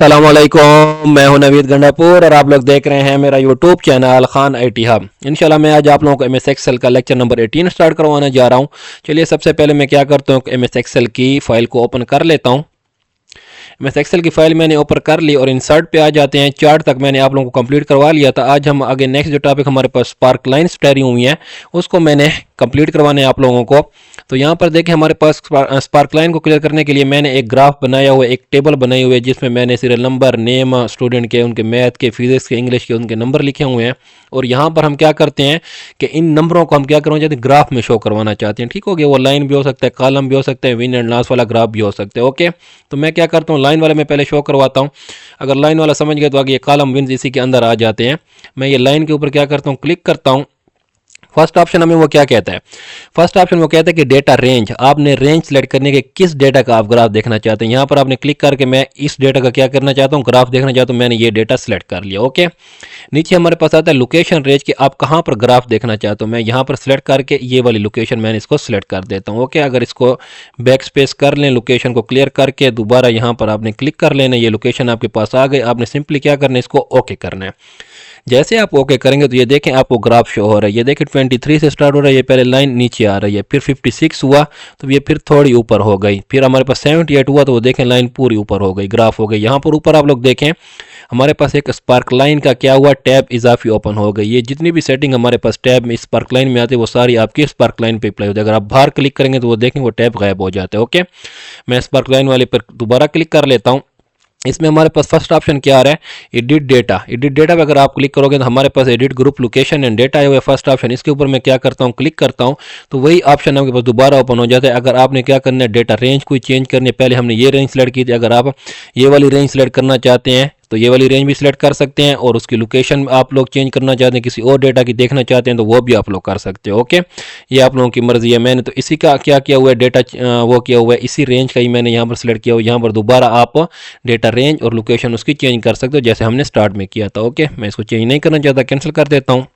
अस्सलामुअलैकुम, मैं हूं नवीद गंडापुर और आप लोग देख रहे हैं मेरा YouTube channel Khan IT hub. इंशाल्लाह मैं आज आप लोगों को एमएस एक्सेल का लेक्चर नंबर 18 स्टार्ट करवाने जा रहा हूं। चलिए सबसे पहले मैं क्या करता हूं कि एमएस एक्सेल की फाइल को ओपन कर लेता हूं। एमएस एक्सेल की फाइल मैंने ओपन कर ली और इंसर्ट पे आ जाते हैं। चार्ट तक मैंने आप लोगों को कंप्लीट करवा लिया था। आज हम आगे नेक्स्ट जो टॉपिक हमारे पास स्पार्क लाइन्स ठहरी हुई हैं उसको मैंने कंप्लीट करवाने हैं आप लोगों को। तो यहाँ पर देखें हमारे पास स्पार्क लाइन को क्लियर करने के लिए मैंने एक ग्राफ बनाया हुआ है, एक टेबल बनाई हुई है जिसमें मैंने सीरियल नंबर, नेम स्टूडेंट के, उनके मैथ के, फिजिक्स के, इंग्लिश के उनके नंबर लिखे हुए हैं। और यहाँ पर हम क्या करते हैं कि इन नंबरों को हम क्या करवाना चाहते हैं, ग्राफ में शो करवाना चाहते हैं। ठीक हो गया, वो लाइन भी हो सकता है, कॉलम भी हो सकता है, विन एंड लॉस वाला ग्राफ भी हो सकता है। ओके, तो मैं क्या करता हूँ, लाइन वाले में पहले शो करवाता हूँ। अगर लाइन वाला समझ गए तो आगे ये कॉलम विन इसी के अंदर आ जाते हैं। मैं ये लाइन के ऊपर क्या करता हूँ, क्लिक करता हूँ। फर्स्ट ऑप्शन हमें वो क्या कहता है, फर्स्ट ऑप्शन वो कहता है कि डेटा रेंज। आपने रेंज सेलेक्ट करने के किस डेटा का आप ग्राफ देखना चाहते हैं। यहाँ पर आपने क्लिक करके मैं इस डेटा का क्या करना चाहता हूँ, ग्राफ देखना चाहता हूँ। मैंने ये डेटा सेलेक्ट कर लिया। ओके, नीचे हमारे पास आता है लोकेशन रेंज कि आप कहाँ पर ग्राफ देखना चाहते हो। मैं यहाँ पर सेलेक्ट करके ये वाली लोकेशन मैंने इसको सेलेक्ट कर देता हूँ। ओके, अगर इसको बैक स्पेस कर लें, लोकेशन को क्लियर करके दोबारा यहाँ पर आपने क्लिक कर लेना, ये लोकेशन आपके पास आ गई। आपने सिंपली क्या करना है, इसको ओके करना है। जैसे आप ओके करेंगे तो ये देखें आपको ग्राफ शो हो रहा है। ये देखें 23 से स्टार्ट हो रहा है, ये पहले लाइन नीचे आ रही है, फिर 56 हुआ तो ये फिर थोड़ी ऊपर हो गई, फिर हमारे पास 78 हुआ तो वो देखें लाइन पूरी ऊपर हो गई, ग्राफ हो गई। यहाँ पर ऊपर आप लोग देखें हमारे पास एक स्पार्क लाइन का क्या हुआ, टैब इजाफी ओपन हो गई। ये जितनी भी सेटिंग हमारे पास टैब में स्पार्क लाइन में आती है वो सारी आपकी स्पार्क लाइन पे अप्लाई होती है। अगर आप बाहर क्लिक करेंगे तो वो देखें वो टैब गायब हो जाता है। ओके, मैं स्पार्क लाइन वाले पर दोबारा क्लिक कर लेता हूँ। इसमें हमारे पास फर्स्ट ऑप्शन क्या आ रहा है, एडिट डेटा। एडिट डेटा पे अगर आप क्लिक करोगे तो हमारे पास edit group location and data है वो फर्स्ट ऑप्शन। इसके ऊपर मैं क्या करता हूँ, क्लिक करता हूँ तो वही ऑप्शन आपके पास दोबारा ओपन हो जाता है। अगर आपने क्या करना है, डेटा रेंज कोई चेंज करनी है, पहले हमने ये रेंज सेलेक्ट की थी, अगर आप ये वाली रेंज सेलेक्ट करना चाहते हैं तो ये वाली रेंज भी सिलेक्ट कर सकते हैं। और उसकी लोकेशन आप लोग चेंज करना चाहते हैं, किसी और डेटा की देखना चाहते हैं तो वो भी आप लोग कर सकते हो। ओके, ये आप लोगों की मर्जी है। मैंने तो इसी का क्या किया हुआ है, डेटा वो किया हुआ है, इसी रेंज का ही मैंने यहाँ पर सिलेक्ट किया हुआ है। यहाँ पर दोबारा आप डेटा रेंज और लोकेशन उसकी चेंज कर सकते हो जैसे हमने स्टार्ट में किया था। ओके, मैं इसको चेंज नहीं करना चाहता, कैंसिल कर देता हूँ।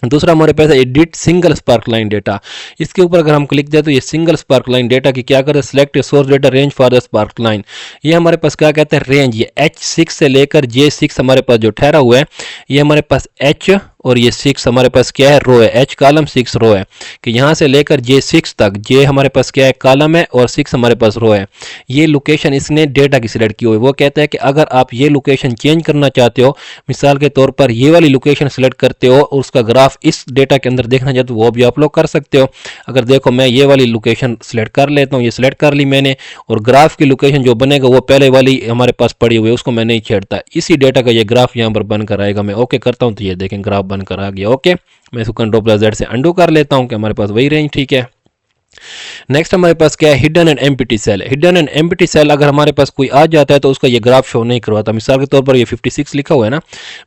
दूसरा हमारे पास है edit single spark line data. इसके ऊपर अगर हम क्लिक दें तो ये सिंगल स्पार्क लाइन डेटा की क्या करे, select source data range for the spark line. ये हमारे पास क्या कहते हैं, रेंज। ये H6 से लेकर J6 हमारे पास जो ठहरा हुआ है, ये हमारे पास H और ये 6 हमारे पास क्या है, रो है। H कॉलम 6 रो है कि यहाँ से लेकर J6 तक, J हमारे पास क्या है, कॉलम है, और 6 हमारे पास रो है। ये लोकेशन इसने डेटा की सिलेक्ट की हुई है। वो कहता है कि अगर आप ये लोकेशन चेंज करना चाहते हो, मिसाल के तौर पर ये वाली लोकेशन सिलेक्ट करते हो और उसका ग्राफ इस डेटा के अंदर देखना चाहते हो वो भी आप लोग कर सकते हो। अगर देखो मैं ये वाली लोकेशन सिलेक्ट कर लेता हूँ, ये सिलेक्ट कर ली मैंने, और ग्राफ की लोकेशन जो बनेगा वो पहले वाली हमारे पास पड़ी हुई है, उसको मैं नहीं छेड़ता। इसी डेटा का ये ग्राफ यहाँ पर बनकर आएगा। मैं ओके करता हूँ तो ये देखें ग्राफ बनकर आ गया। ओके, मैं इसको Ctrl+Z से अंडू कर लेता हूँ कि हमारे पास वही रेंज ठीक है। नेक्स्ट हमारे पास क्या है, hidden and empty cell. Hidden and empty cell अगर हमारे पास कोई आ जाता है तो उसका ये ग्राफ शो नहीं करवाता। मिसाल के तौर पर ये 56 लिखा हुआ है ना,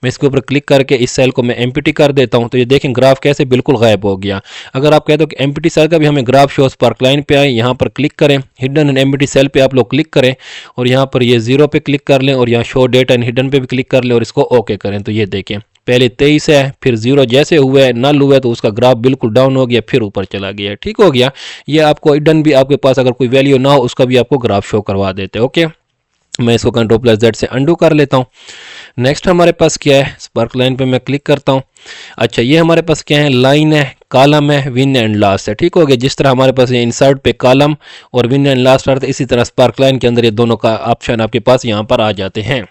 मैं इसके ऊपर क्लिक करके इस सेल को मैं एम्प्टी कर देता हूं तो ये देखें ग्राफ कैसे बिल्कुल गायब हो गया। अगर आप कहते हो कि एम्प्टी सेल का भी हमें ग्राफ शो स्पार्क लाइन पे आए, यहाँ पर क्लिक करें, हिडन एंड एम्प्टी सेल पे आप लोग क्लिक करें और यहाँ पर ये 0 पे क्लिक कर लें और यहाँ शो डेटा एंड हिडन पे भी क्लिक कर लें और इसको ओके करें तो ये देखें पहले 23 है, फिर 0 जैसे हुए नल हुए तो उसका ग्राफ बिल्कुल डाउन हो गया, फिर ऊपर चला गया। ठीक हो गया, ये आपको हिडन भी आपके पास अगर कोई वैल्यू ना हो उसका भी आपको ग्राफ शो करवा देते हैं। ओके, मैं इसको Ctrl+Z से अंडू कर लेता हूँ। नेक्स्ट हमारे पास क्या है, स्पार्क लाइन पे मैं क्लिक करता हूँ। अच्छा, ये हमारे पास क्या है, लाइन है, कॉलम है, विन एंड लास्ट है। ठीक हो गया, जिस तरह हमारे पास ये इंसर्ट पे कॉलम और विन एंड लास्ट आता है, इसी तरह स्पार्क लाइन के अंदर ये दोनों का ऑप्शन आपके पास यहाँ पर आ जाते हैं।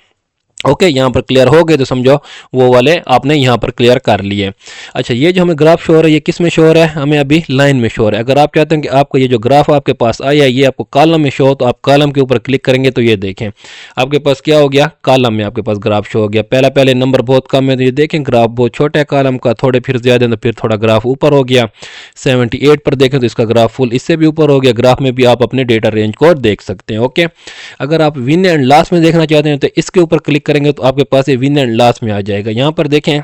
ओके, यहाँ पर क्लियर हो गए तो समझो वो वाले आपने यहाँ पर क्लियर कर लिए। अच्छा, ये जो हमें ग्राफ शो हो रहा है ये किस में शो हो रहा है, हमें अभी लाइन में शो हो रहा है। अगर आप चाहते हैं कि आपको ये जो ग्राफ आपके पास आया है ये आपको कॉलम में शो हो तो आप कॉलम के ऊपर क्लिक करेंगे तो ये देखें आपके पास क्या हो गया, कॉलम में आपके पास ग्राफ शो हो गया। पहले नंबर बहुत कम है तो ये देखें ग्राफ बहुत छोटा है कॉलम का, थोड़े फिर ज्यादा है तो फिर थोड़ा ग्राफ ऊपर हो गया। 78 पर देखें तो इसका ग्राफ फुल इससे भी ऊपर हो गया। ग्राफ में भी आप अपने डेटा रेंज को देख सकते हैं। ओके, अगर आप विन एंड लास्ट में देखना चाहते हैं तो इसके ऊपर क्लिक करेंगे तो आपके पास विन एंड लॉस में आ जाएगा। यहाँ पर देखें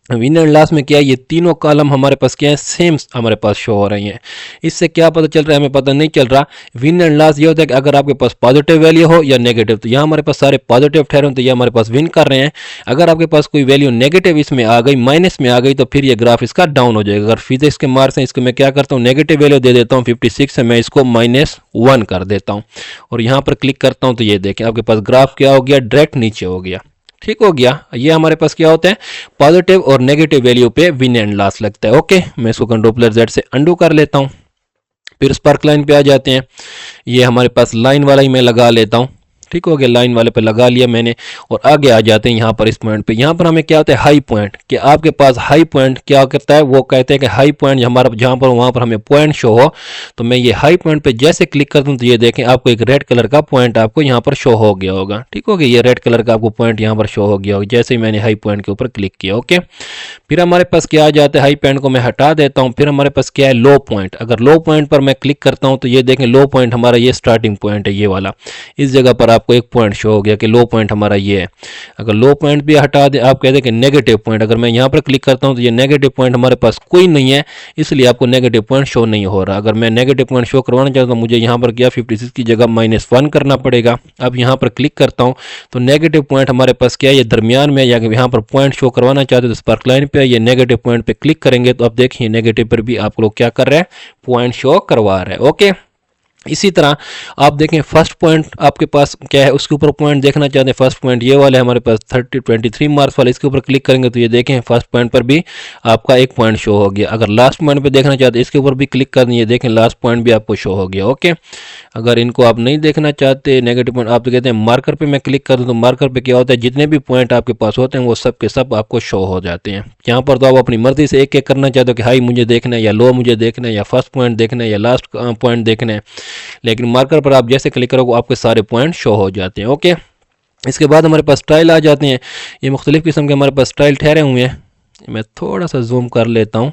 विन एंड लॉस में क्या है, ये तीनों कॉलम हमारे पास क्या है, सेम हमारे पास शो हो रही हैं। इससे क्या पता चल रहा है, हमें पता नहीं चल रहा। विन एंड लॉस ये होता है कि अगर आपके पास पॉजिटिव वैल्यू हो या नेगेटिव, तो यहाँ हमारे पास सारे पॉजिटिव ठहरे हो तो ये हमारे पास विन कर रहे हैं। अगर आपके पास कोई वैल्यू नेगेटिव इसमें आ गई, माइनस में आ गई, तो फिर ये ग्राफ इसका डाउन हो जाएगा। अगर फिजिक्स के मार्क्स हैं, इसको मैं क्या करता हूँ, नेगेटिव वैल्यू दे देता हूँ 56 से, मैं इसको -1 कर देता हूँ और यहाँ पर क्लिक करता हूँ तो ये देखें आपके पास ग्राफ क्या हो गया, डायरेक्ट नीचे हो गया। ठीक हो गया। ये हमारे पास क्या होता है, पॉजिटिव और नेगेटिव वैल्यू पे विन एंड लॉस लगता है। ओके, मैं इसको कंट्रोल+Z से अंडू कर लेता हूँ। फिर स्पार्क लाइन पे आ जाते हैं। ये हमारे पास लाइन वाला ही मैं लगा लेता हूँ। ठीक हो गया, लाइन वाले पे लगा लिया मैंने और आगे आ जाते हैं यहाँ पर इस पॉइंट पे। यहाँ पर हमें क्या होता है, हाई पॉइंट, कि आपके पास हाई पॉइंट क्या करता है, वो कहते हैं कि हाई पॉइंट हमारा जहाँ पर वहाँ पर हमें पॉइंट शो हो। तो मैं ये हाई पॉइंट पे जैसे क्लिक कर दूँ तो ये देखें आपको एक रेड कलर का पॉइंट आपको यहाँ पर शो हो गया होगा। ठीक हो गया, ये रेड कलर का आपको पॉइंट यहाँ पर शो हो गया होगा जैसे ही मैंने हाई पॉइंट के ऊपर क्लिक किया। ओके, फिर हमारे पास क्या आ जाता है, हाई पॉइंट को मैं हटा देता हूँ। फिर हमारे पास क्या है, लो पॉइंट। अगर लो पॉइंट पर मैं क्लिक करता हूँ तो ये देखें लो पॉइंट हमारा ये स्टार्टिंग पॉइंट है, ये वाला। इस जगह पर आपको एक पॉइंट शो हो गया कि लो पॉइंट हमारा ये है। अगर लो पॉइंट भी हटा दे, आप कहते हैं कि नेगेटिव पॉइंट, अगर मैं यहाँ पर क्लिक करता हूँ तो ये नेगेटिव पॉइंट हमारे पास कोई नहीं है, इसलिए आपको नेगेटिव पॉइंट शो नहीं हो रहा। अगर मैं नेगेटिव पॉइंट शो करवाना चाहता हूँ तो मुझे यहाँ पर क्या 56 की जगह -1 करना पड़ेगा। अब यहाँ पर क्लिक करता हूँ तो नेगेटिव पॉइंट हमारे पास क्या है, ये दरमियान में, या यहाँ पर पॉइंट शो करवाना चाहते हो तो स्पार्क लाइन पे ये नेगेटिव पॉइंट पे क्लिक करेंगे तो अब देखिए नेगेटिव पर भी आप लोग क्या कर रहे हैं, पॉइंट शो करवा रहे हैं। ओके, इसी तरह आप देखें फर्स्ट पॉइंट आपके पास क्या है, उसके ऊपर पॉइंट देखना चाहते हैं। फर्स्ट पॉइंट ये वाले हमारे पास 23 मार्क्स वाले, इसके ऊपर क्लिक करेंगे तो ये देखें फर्स्ट पॉइंट पर भी आपका एक पॉइंट शो हो गया। अगर लास्ट पॉइंट पे देखना चाहते हैं, इसके ऊपर भी क्लिक कर दिए, देखें लास्ट पॉइंट भी आपको शो हो गया। ओके, अगर इनको आप नहीं देखना चाहते नेगेटिव पॉइंट, आप तो कहते हैं मार्कर पे मैं क्लिक कर दूँ तो मार्कर पे क्या होता है, जितने भी पॉइंट आपके पास होते हैं वो सब के सब आपको शो हो जाते हैं। यहाँ पर तो आप अपनी मर्जी से एक एक करना चाहते हो कि हाई मुझे देखना है या लो मुझे देखना है या फर्स्ट पॉइंट देखना है या लास्ट पॉइंट देखना है, लेकिन मार्कर पर आप जैसे क्लिक करोगे आपके सारे पॉइंट शो हो जाते हैं। ओके, इसके बाद हमारे पास स्टाइल आ जाते हैं। ये मुख्तलिफ किस्म के हमारे पास स्टाइल ठहरे हुए हैं। मैं थोड़ा सा जूम कर लेता हूँ।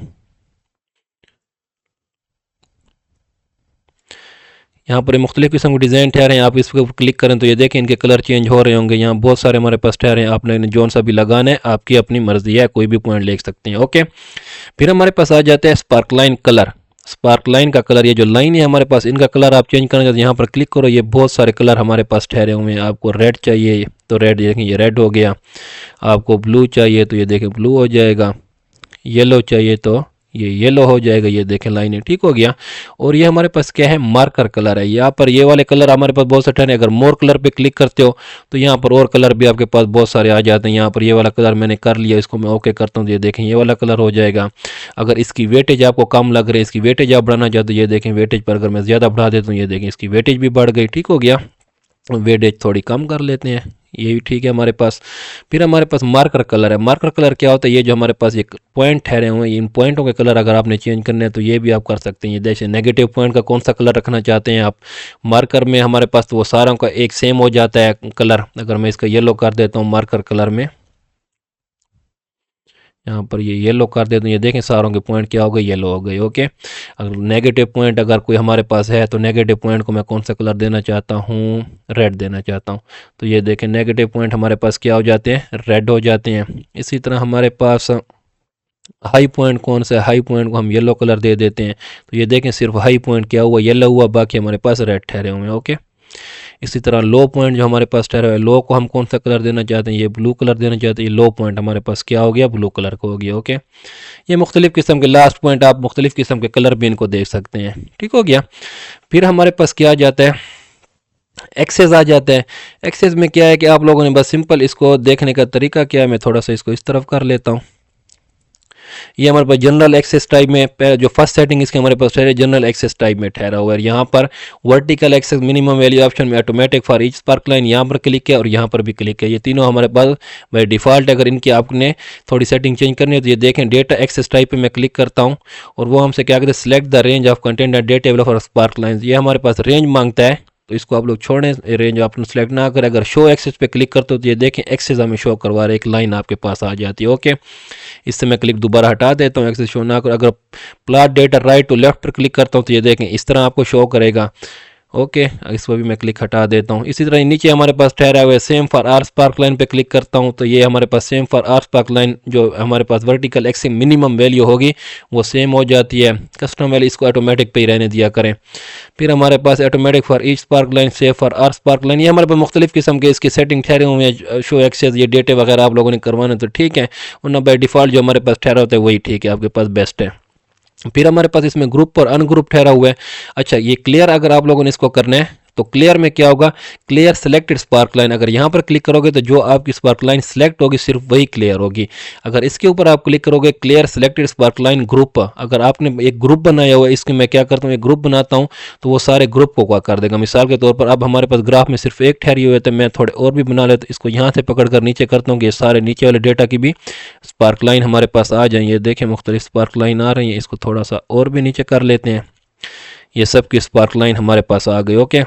यहाँ पर मुख्तलिफ किस्म के डिज़ाइन ठहरे हैं, आप इस पर क्लिक करें तो ये देखें इनके कलर चेंज हो रहे होंगे। यहाँ बहुत सारे हमारे पास ठहरे हैं, आपने जोन सा भी लगाना है, आपकी अपनी मर्जी है, कोई भी पॉइंट ले सकते हैं। ओके, फिर हमारे पास आ जाता है spark line colour. Spark line का कलर, ये जो लाइन है हमारे पास, इनका कलर आप चेंज करना चाहते हैं, यहाँ पर क्लिक करो, ये बहुत सारे कलर हमारे पास ठहरे हुए हैं। आपको रेड चाहिए तो रेड, देखें ये रेड हो गया। आपको ब्लू चाहिए तो ये देखें ब्लू हो जाएगा। येलो चाहिए तो ये येलो हो जाएगा, ये देखें लाइनें। ठीक हो गया। और ये हमारे पास क्या है, मार्कर कलर है। यहाँ पर ये वाले कलर हमारे पास बहुत से ठहरे। अगर मोर कलर पे क्लिक करते हो तो यहाँ पर और कलर भी आपके पास बहुत सारे आ जाते हैं। यहाँ पर ये वाला कलर मैंने कर लिया, इसको मैं ओके करता हूँ तो ये देखें ये वाला कलर हो जाएगा। अगर इसकी वेटेज आपको कम लग रही है, इसकी वेटेज आप बढ़ाना चाहते हो, ये देखें वेटेज पर अगर मैं ज़्यादा बढ़ा देता हूँ, ये देखें इसकी वेटेज भी बढ़ गई। ठीक हो गया, वेटेज थोड़ी कम कर लेते हैं, ये भी ठीक है हमारे पास। फिर हमारे पास मार्कर कलर है। मार्कर कलर क्या होता है, ये जो हमारे पास एक पॉइंट ठहरे हुए हैं, इन पॉइंटों के कलर अगर आपने चेंज करने हैं तो ये भी आप कर सकते हैं। ये जैसे नेगेटिव पॉइंट का कौन सा कलर रखना चाहते हैं आप, मार्कर में हमारे पास तो वो सारों का एक सेम हो जाता है कलर। अगर मैं इसका येलो कर देता हूँ मार्कर कलर में, यहाँ पर ये येलो कर देते हैं, ये देखें सारों के पॉइंट क्या हो गए, येलो हो गए। ओके, अगर नेगेटिव पॉइंट अगर कोई हमारे पास है तो नेगेटिव पॉइंट को मैं कौन सा कलर देना चाहता हूँ, रेड देना चाहता हूँ, तो ये देखें नेगेटिव पॉइंट हमारे पास क्या हो जाते हैं, रेड हो जाते हैं। इसी तरह हमारे पास हाई पॉइंट कौन सा है, हाई पॉइंट को हम येलो कलर दे देते हैं, तो ये देखें सिर्फ हाई पॉइंट क्या हुआ, येलो हुआ, बाकी हमारे पास रेड ठहरे हुए हैं। ओके, इसी तरह लो पॉइंट जो हमारे पास ठहरा है, लो को हम कौन सा कलर देना चाहते हैं, ये ब्लू कलर देना चाहते हैं। ये लो पॉइंट हमारे पास क्या हो गया, ब्लू कलर का हो गया। ओके, ये मुख्तलिफ किस्म के लास्ट पॉइंट आप मुख्तलिफ किस्म के कलर भी इनको देख सकते हैं। ठीक हो गया। फिर हमारे पास क्या आ जाता है, एक्सेस आ जाता है। एक्सेस में क्या है कि आप लोगों ने बस सिंपल इसको देखने का तरीका क्या है, मैं थोड़ा सा इसको इस तरफ कर लेता हूँ। ये हमारे पास जनरल एक्सेस टाइप में जो फर्स्ट सेटिंग इसके हमारे पास ठहरे जनरल एक्सेस टाइप में ठहरा हुआ है। यहाँ पर vertical axis minimum value option में automatic for each sparkline यहाँ पर क्लिक है और यहाँ पर भी क्लिक है। ये तीनों हमारे पास बाय डिफ़ॉल्ट, अगर इनकी आपने थोड़ी सेटिंग चेंज करनी है तो ये देखें डेटा एक्सेस टाइप पे मैं क्लिक करता हूँ और वो हमसे क्या कहते हैं, select the range of content and data for spark line. ये हमारे पास रेंज मांगता है तो इसको आप लोग छोड़ें, रेंज आप सेलेक्ट ना करें। अगर शो एक्सेस पे क्लिक करते हो तो ये देखें एक्सेस हमें शो करवा रहा है, एक लाइन आपके पास आ जाती है। ओके, इससे मैं क्लिक दोबारा हटा देता हूँ, एक्सेस शो ना कर। अगर plot data right to left पर क्लिक करता हूँ तो ये देखें इस तरह आपको शो करेगा। ओके, इस पर भी मैं क्लिक हटा देता हूँ। इसी तरह नीचे हमारे पास ठहरा हुआ है same for all sparkline पे क्लिक करता हूँ तो ये हमारे पास same for all sparkline जो हमारे पास वर्टिकल एक्सिस मिनिमम वैल्यू होगी वो सेम हो जाती है। कस्टम वैल्यू इसको ऑटोमेटिक पे ही रहने दिया करें। फिर हमारे पास automatic for each sparkline, same for all sparkline, ये हमारे पास मुख्तलिफ किस्म के इसकी सेटिंग ठहरे हुए हैं। शो एक्सेस ये डेटे वगैरह आप लोगों ने करवाने तो ठीक है, वरना बाई डिफ़ॉल्ट जो हमारे पास ठहरा होता है वही ठीक है, आपके पास बेस्ट है। फिर हमारे पास इसमें ग्रुप और अनग्रुप ठहरा हुआ है। अच्छा, ये क्लियर अगर आप लोगों ने इसको करना है तो क्लियर में क्या होगा, क्लियर सेलेक्टेड स्पार्क लाइन, अगर यहाँ पर क्लिक करोगे तो जो आपकी स्पार्क लाइन सेलेक्ट होगी सिर्फ वही क्लियर होगी। अगर इसके ऊपर आप क्लिक करोगे clear selected spark line group, अगर आपने एक ग्रुप बनाया हुआ है, इसके मैं क्या करता हूँ एक ग्रुप बनाता हूँ तो वो सारे ग्रुप को क्या कर देगा। मिसाल के तौर पर अब हमारे पास ग्राफ में सिर्फ एक ठहरी हुई है तो मैं थोड़े और भी बना लेता, इसको यहाँ से पकड़ कर नीचे करता हूँ कि ये सारे नीचे वाले डेटा की भी स्पार्क लाइन हमारे पास आ जाए। ये देखें मुख्तलिफ स्पार्क लाइन आ रही है, इसको थोड़ा सा और भी नीचे कर लेते हैं, ये सब की स्पार्क लाइन हमारे पास आ गई। ओके,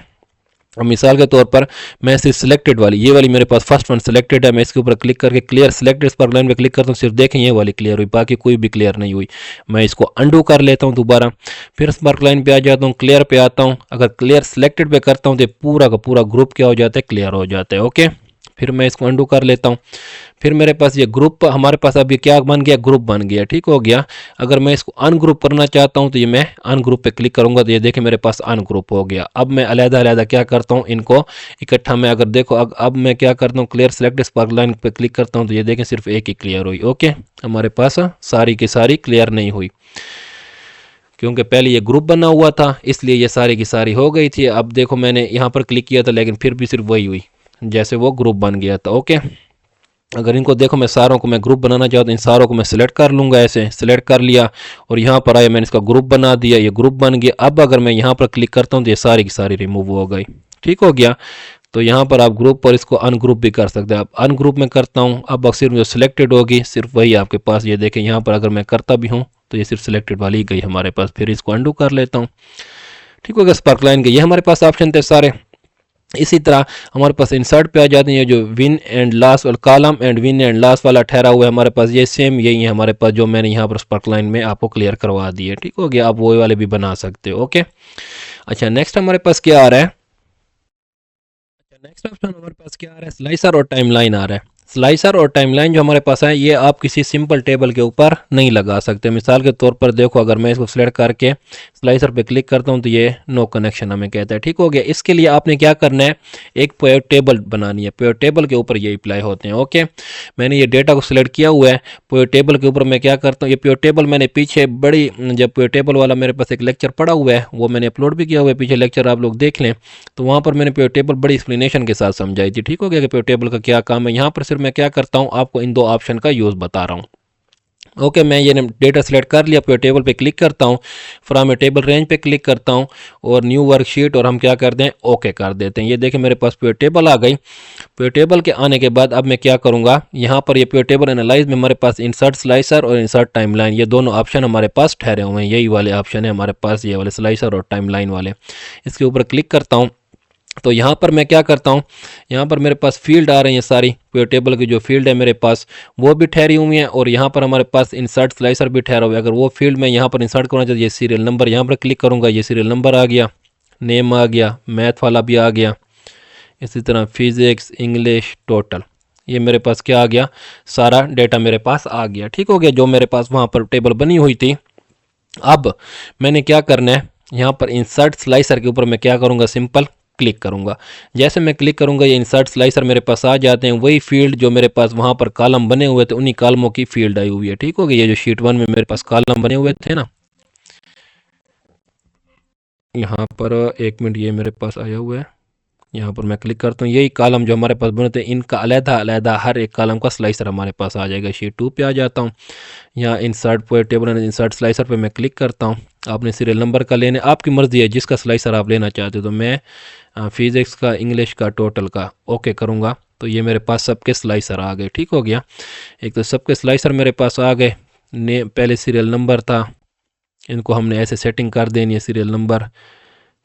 अब मिसाल के तौर पर मैं सिर्फ सिलेक्टेड वाली, ये वाली मेरे पास फर्स्ट वन सिलेक्टेड है, मैं इसके ऊपर क्लिक करके क्लियर सिलेक्टेड स्पार्क लाइन पे क्लिक करता हूँ, सिर्फ देखें ये वाली क्लियर हुई, बाकी कोई भी क्लियर नहीं हुई। मैं इसको अंडू कर लेता हूँ दोबारा, फिर स्पार्क लाइन पे आ जाता हूँ, क्लियर पे आता हूँ, अगर क्लियर सिलेक्टेड पे करता हूँ तो पूरा का पूरा ग्रुप क्या हो जाता है, क्लियर हो जाता है। ओके, फिर मैं इसको अंडू कर लेता हूँ। फिर मेरे पास ये ग्रुप हमारे पास अभी क्या बन गया, ग्रुप बन गया, ठीक हो गया। अगर मैं इसको अनग्रुप करना चाहता हूँ तो ये मैं अनग्रुप पे क्लिक करूंगा तो ये देखें मेरे पास अनग्रुप हो गया। अब मैं अलहदा अलहदा क्या करता हूँ इनको इकट्ठा में, अगर देखो अब मैं क्या करता हूँ क्लियर सेलेक्ट स्पार्क लाइन पे क्लिक करता हूँ तो ये देखें सिर्फ एक ही क्लियर हुई। ओके, हमारे पास सारी की सारी क्लियर नहीं हुई क्योंकि पहले ये ग्रुप बना हुआ था इसलिए ये सारी की सारी हो गई थी। अब देखो मैंने यहाँ पर क्लिक किया था लेकिन फिर भी सिर्फ वही हुई जैसे वो ग्रुप बन गया था। ओके, अगर इनको देखो मैं सारों को मैं ग्रुप बनाना चाहता हूँ, इन सारों को मैं सिलेक्ट कर लूँगा, ऐसे सिलेक्ट कर लिया और यहाँ पर आया मैंने इसका ग्रुप बना दिया, ये ग्रुप बन गया। अब अगर मैं यहाँ पर क्लिक करता हूँ तो ये सारी की सारी रिमूव हो गई, ठीक हो गया। तो यहाँ पर आप ग्रुप और इसको अनग्रुप भी कर सकते हैं। आप अनग्रुप में करता हूँ, अब सिर्फ जो सिलेक्टेड होगी सिर्फ वही आपके पास, ये देखें यहाँ पर अगर मैं करता भी हूँ तो ये सिर्फ सिलेक्टेड वाली गई हमारे पास। फिर इसको अंडू कर लेता हूँ, ठीक हो गया। स्पार्क लाइन के ये हमारे पास ऑप्शन थे सारे। इसी तरह हमारे पास इंसर्ट पे आ जाते हैं, जो विन एंड लास्ट और column and win and last वाला ठहरा हुआ है हमारे पास, ये सेम यही है हमारे पास जो मैंने यहाँ पर स्पार्क लाइन में आपको क्लियर करवा दी है, ठीक हो गया। आप वो वाले भी बना सकते हो। ओके, अच्छा नेक्स्ट हमारे पास क्या आ रहा है, नेक्स्ट ऑप्शन हमारे पास क्या आ रहा है, स्लाइसर और टाइमलाइन आ रहा है। स्लाइसर और टाइमलाइन जो हमारे पास है ये आप किसी सिंपल टेबल के ऊपर नहीं लगा सकते। मिसाल के तौर पर देखो अगर मैं इसको सिलेक्ट करके स्लाइसर पे क्लिक करता हूँ तो ये नो कनेक्शन हमें कहता है, ठीक हो गया। इसके लिए आपने क्या करना है, एक प्योर टेबल बनानी है, प्योर टेबल के ऊपर ये अप्लाई होते हैं। ओके, मैंने ये डेटा को सिलेक्ट किया हुआ है, प्योर टेबल के ऊपर मैं क्या करता हूँ, ये प्योर टेबल मैंने पीछे बड़ी जब प्योर टेबल वाला मेरे पास एक लेक्चर पड़ा हुआ है वो मैंने अपलोड भी किया हुआ है, पीछे लेक्चर आप लोग देख लें, तो वहाँ पर मैंने प्योर टेबल बड़ी एक्सप्लेनेशन के साथ समझाई थी, ठीक हो गया कि प्योर टेबल का क्या काम है। यहाँ पर सिर्फ मैं क्या करता हूँ आपको इन दो ऑप्शन का यूज़ बता रहा हूँ। ओके, मैं ये डेटा सेलेक्ट कर लिया, प्योर टेबल पे क्लिक करता हूँ, फ्रॉम ए टेबल रेंज पे क्लिक करता हूँ और न्यू वर्कशीट और हम क्या करते हैं ओके कर देते हैं। ये देखें मेरे पास प्योर टेबल आ गई। प्योर टेबल के आने के बाद अब मैं क्या करूँगा, यहाँ पर ये प्योर टेबल एनालाइज में हमारे पास इंसर्ट स्लाइसर और इंसर्ट टाइमलाइन ये दोनों ऑप्शन हमारे पास ठहरे हुए हैं, यही वाले ऑप्शन है हमारे पास, ये वाले स्लाइसर और टाइमलाइन वाले। इसके ऊपर क्लिक करता हूँ तो यहाँ पर मैं क्या करता हूँ, यहाँ पर मेरे पास फील्ड आ रही हैं सारी, प्योर टेबल की जो फील्ड है मेरे पास वो भी ठहरी हुई है और यहाँ पर हमारे पास इंसर्ट स्लाइसर भी ठहरा हुआ है। अगर वो फील्ड में यहाँ पर इंसर्ट करना चाहिए, ये सीरियल नंबर यहाँ पर क्लिक करूँगा, ये सीरियल नंबर आ गया, नेम आ गया, मैथ वाला भी आ गया, इसी तरह फिजिक्स, इंग्लिश, टोटल, ये मेरे पास क्या आ गया, सारा डेटा मेरे पास आ गया, ठीक हो गया, जो मेरे पास वहाँ पर टेबल बनी हुई थी। अब मैंने क्या करना है, यहाँ पर इंसर्ट स्लाइसर के ऊपर मैं क्या करूँगा, सिंपल क्लिक करूंगा। जैसे मैं क्लिक करूंगा ये इंसर्ट स्लाइसर मेरे पास आ जाते हैं, वही फील्ड जो मेरे पास वहां पर कॉलम बने हुए थे उन्हीं कॉलमों की फील्ड आई हुई है, ठीक हो गया। ये जो शीट 1 में मेरे पास कॉलम बने हुए थे ना, यहाँ पर एक मिनट, ये मेरे पास आया हुआ है, यहाँ पर मैं क्लिक करता हूँ, यही कॉलम जो हमारे पास बने थे इनका अलहदा अलहदा हर एक कॉलम का स्लाइसर हमारे पास आ जाएगा। शीट 2 पे आ जाता हूँ, यहाँ इंसर्ट पर टेबल एंड इंसर्ट स्लाइसर पे मैं क्लिक करता हूँ। आपने सीरियल नंबर का लेने, आपकी मर्जी है जिसका स्लाइसर आप लेना चाहते हो, तो मैं फिजिक्स का, इंग्लिश का, टोटल का ओके करूँगा तो ये मेरे पास सबके स्लाइसर आ गए, ठीक हो गया। एक तो सबके स्लाइसर मेरे पास आ गए, ने पहले सीरियल नंबर था, इनको हमने ऐसे सेटिंग कर देनी है, सीरियल नंबर,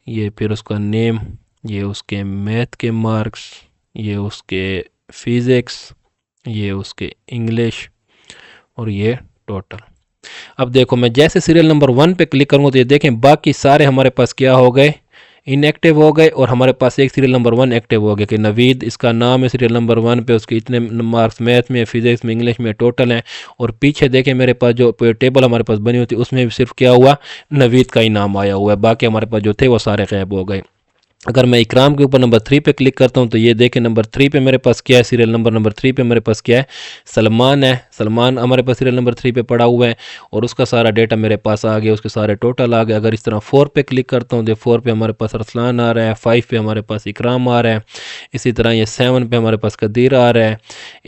ये फिर उसका नेम, ये उसके मैथ के मार्क्स, ये उसके फिज़िक्स, ये उसके इंग्लिश और ये टोटल। अब देखो मैं जैसे सीरियल नंबर 1 पे क्लिक करूँगा तो ये देखें बाकी सारे हमारे पास क्या हो गए, इनएक्टिव हो गए और हमारे पास एक सीरियल नंबर 1 एक्टिव हो गया कि नवीद इसका नाम है, सीरियल नंबर 1 पे उसके इतने मार्क्स मैथ में, फिजिक्स में, इंग्लिश में टोटल हैं। और पीछे देखें मेरे पास जो टेबल हमारे पास बनी होती है उसमें भी सिर्फ क्या हुआ, नवीद का ही नाम आया हुआ है, बाकी हमारे पास जो थे वो सारे गायब हो गए। अगर मैं इकराम के ऊपर नंबर 3 पे क्लिक करता हूं तो ये देखें नंबर 3 पे मेरे पास क्या है, सीरियल नंबर 3 पे मेरे पास क्या है, सलमान है। सलमान हमारे पास सीरियल नंबर 3 पे पड़ा हुआ है और उसका सारा डेटा मेरे पास आ गया, उसके सारे टोटल आ गए। अगर इस तरह 4 पे क्लिक करता हूँ तो 4 पे हमारे पास अरसलान आ रहा है, 5 पे हमारे पास इकराम आ रहा है, इसी तरह ये 7 पे हमारे पास कदीर आ रहा है,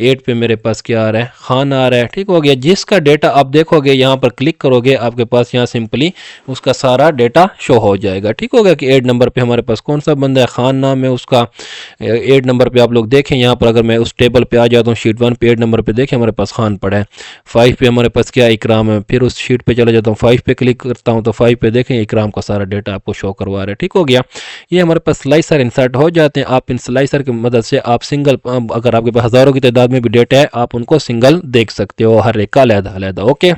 8 पे मेरे पास क्या आ रहा है, खान आ रहा है। ठीक हो गया। जिसका डेटा आप देखोगे यहाँ पर क्लिक करोगे आपके पास यहाँ सिंपली उसका सारा डेटा शो हो जाएगा। ठीक हो गया कि 8 नंबर पे हमारे पास कौन सा बंदा है, खान नाम है उसका। 8 नंबर पे आप लोग देखें यहाँ पर, अगर मैं उस टेबल पे आ जाता हूँ शीट 1 पे 8 नंबर पे देखें हमारे पास खान पड़ा है। 5 पे हमारे पास क्या इकराम है, फिर उस शीट पे चला जाता हूँ 5 पे क्लिक करता हूँ तो 5 पे देखें इकराम का सारा डेटा आपको शो करवा रहा है। ठीक हो गया। ये हमारे पास स्लाइसर इंसर्ट हो जाते हैं। आप इन स्लाइसर की मदद से आप सिंगल, अगर आपके पास हज़ारों की तादाद में भी डेटा है आप उनको सिंगल देख सकते हो, हर एक का अलग-अलग। ओके।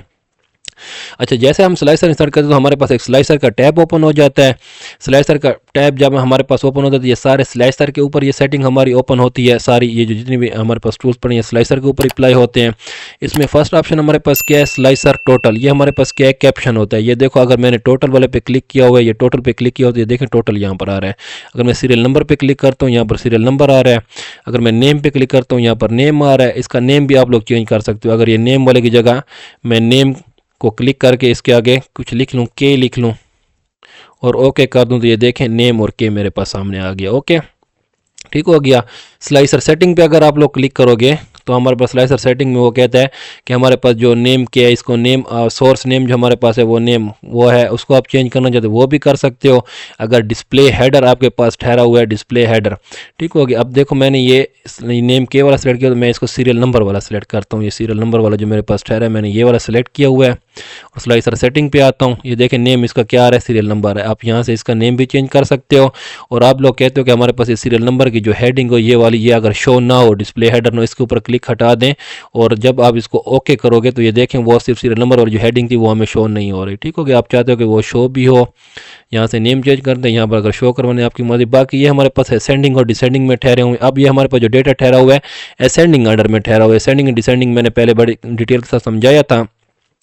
अच्छा, जैसे हम स्लाइसर इंसर्ट करते हैं तो हमारे पास एक स्लाइसर का टैब ओपन हो जाता है। स्लाइसर का टैब जब हमारे पास ओपन होता है तो ये सारे स्लाइसर के ऊपर ये सेटिंग हमारी ओपन होती है, सारी ये जो जितनी भी हमारे पास टूल्स पड़े हैं स्लाइसर के ऊपर अप्लाई होते हैं। इसमें फर्स्ट ऑप्शन हमारे पास क्या है, स्लाइसर टोटल। ये हमारे पास क्या है, कैप्शन होता है। ये देखो अगर मैंने टोटल वाले पे क्लिक किया हुआ है, ये टोटल पे क्लिक किया होता है, ये देखें टोटल यहाँ पर आ रहा है। अगर मैं सीरियल नंबर पे क्लिक करता हूँ यहाँ पर सीरियल नंबर आ रहा है। अगर मैं नेम पे क्लिक करता हूँ यहाँ पर नेम आ रहा है। इसका नेम भी आप लोग चेंज कर सकते हो। अगर ये नेम वाले की जगह मैं नेम को क्लिक करके इसके आगे कुछ लिख लूँ, के लिख लूँ और ओके कर दूँ तो ये देखें नेम और के मेरे पास सामने आ गया। ओके, ठीक हो गया। स्लाइसर सेटिंग पे अगर आप लोग क्लिक करोगे तो हमारे पास स्लाइसर सेटिंग में वो कहता है कि हमारे पास जो नेम के है इसको नेम सोर्स नेम जो हमारे पास है वो नेम वो है, उसको आप चेंज करना चाहते हो वो भी कर सकते हो। अगर डिस्प्ले हेडर आपके पास ठहरा हुआ है, डिस्प्ले हेडर, ठीक हो गया। अब देखो मैंने ये नेम के वाला सेलेक्ट किया तो मैं इसको सीरियल नंबर वाला सेलेक्ट करता हूँ। ये सीरियल नंबर वाला जो मेरे पास ठहरा है मैंने ये वाला सेलेक्ट किया हुआ है और स्लाइसर सेटिंग पे आता हूँ। ये देखें नेम इसका क्या आ रहा है, सीरियल नंबर है। आप यहाँ से इसका नेम भी चेंज कर सकते हो। और आप लोग कहते हो कि हमारे पास ये सीरियल नंबर की जो हेडिंग हो ये वाली, ये अगर शो ना हो, डिस्प्ले हेडर ना हो, इसके ऊपर क्लिक हटा दें और जब आप इसको ओके करोगे तो ये देखें वो सिर्फ सीरियल नंबर और जो हेडिंग थी वो हमें शो नहीं हो रही। ठीक हो गया। आप चाहते हो कि वो शो भी हो, यहाँ से नेम चेंज कर दें, यहाँ पर अगर शो करवाने आपकी मर्जी। बाकी ये हमारे पास असेंडिंग और डिसेंडिंग में ठहरे हुए। अब ये हमारे पास जो डेटा ठहरा हुआ है असेंडिंग ऑर्डर में ठहरा हुआ है। असेंडिंग एंड डिसेंडिंग मैंने पहले बड़ी डिटेल के साथ समझाया था।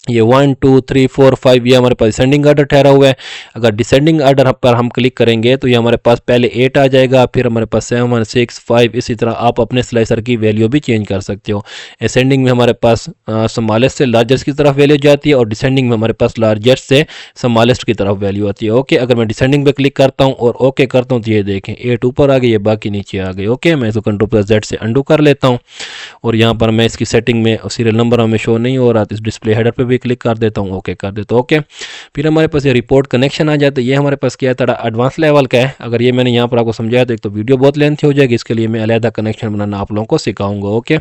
ये 1 2 3 4 5 ये हमारे पास डिसेंडिंग आर्डर ठहरा हुआ है। अगर डिसेंडिंग आर्डर पर हम क्लिक करेंगे तो ये हमारे पास पहले 8 आ जाएगा, फिर हमारे पास 7 6 5, इसी तरह आप अपने स्लाइसर की वैल्यू भी चेंज कर सकते हो। असेंडिंग में हमारे पास स्मॉलेस्ट से लार्जेस्ट की तरफ वैल्यू जाती है और डिसेंडिंग में हमारे पास लार्जेस्ट से स्मॉलेस्ट की तरफ वैल्यू आती है। ओके, अगर मैं डिसेंडिंग पे क्लिक करता हूँ और ओके करता हूँ तो ये देखें 8 ऊपर आ गई, ये बाकी नीचे आ गई। ओके, मैं इसको कंट्रोल+Z से अंडू कर लेता हूँ और यहाँ पर मैं इसकी सेटिंग में सीरियल नंबर हमें शो नहीं हो रहा तो इस डिस्प्ले हेडर पर भी क्लिक कर देता हूँ, ओके कर देता हूँ। ओके, फिर हमारे पास ये रिपोर्ट कनेक्शन आ जाता है। ये हमारे पास क्या है, थोड़ा एडवांस लेवल का है। अगर ये मैंने यहाँ पर आपको समझाया तो एक तो वीडियो बहुत लेंथी हो जाएगी, इसके लिए मैं अलहदा कनेक्शन बनाना आप लोगों को सिखाऊंगा। ओके,